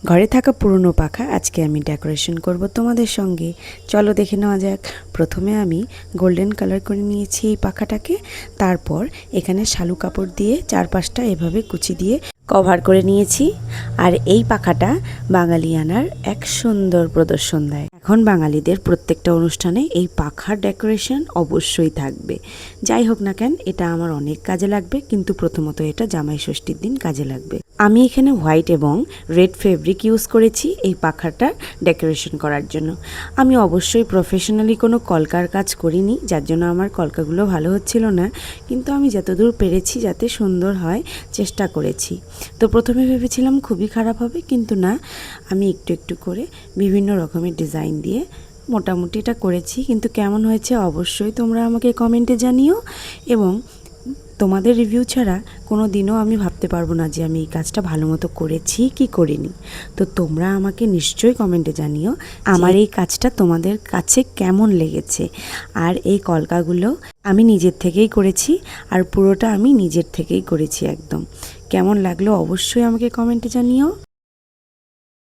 ঘরে থাকা পুরনো পাখা আজকে আমি ডেকোরেশন করব তোমাদের সঙ্গে। চলো দেখে নেওয়া যাক। প্রথমে আমি গোল্ডেন কালার করে নিয়েছি এই পাখাটাকে। তারপর এখানে শালু কাপড় দিয়ে চারপাশটা এভাবে কুচি দিয়ে কভার করে নিয়েছি। আর এই পাখাটা বাঙালিয়ানার এক সুন্দর প্রদর্শন দেয়। এখন বাঙালিদের প্রত্যেকটা অনুষ্ঠানে এই পাখার ডেকোরেশন অবশ্যই থাকবে। যাই হোক না কেন, এটা আমার অনেক কাজে লাগবে, কিন্তু প্রথমত এটা জামাই ষষ্ঠীর দিন কাজে লাগবে। আমি এখানে হোয়াইট এবং রেড ফেব্রিক ইউজ করেছি এই পাখাটা ডেকোরেশন করার জন্য। আমি অবশ্যই প্রফেশনালি কোনো কলকার কাজ করিনি, যার জন্য আমার কলকাগুলো ভালো হচ্ছিল না, কিন্তু আমি যতদূর পেরেছি যাতে সুন্দর হয় চেষ্টা করেছি। তো প্রথমে ভেবেছিলাম খুবই খারাপ হবে, কিন্তু না, আমি একটু একটু করে বিভিন্ন রকমের ডিজাইন দিয়ে মোটামুটি এটা করেছি। কিন্তু কেমন হয়েছে অবশ্যই তোমরা আমাকে কমেন্টে জানিও। এবং তোমাদের রিভিউ ছাড়া কোনো দিনও আমি ভাবতে পারবো না যে আমি এই কাজটা ভালো মতো করেছি কি করিনি। তো তোমরা আমাকে নিশ্চয়ই কমেন্টে জানিও আমার এই কাজটা তোমাদের কাছে কেমন লেগেছে। আর এই কলকাগুলো আমি নিজের থেকেই করেছি, আর পুরোটা আমি নিজের থেকেই করেছি একদম। কেমন লাগলো অবশ্যই আমাকে কমেন্টে জানিও।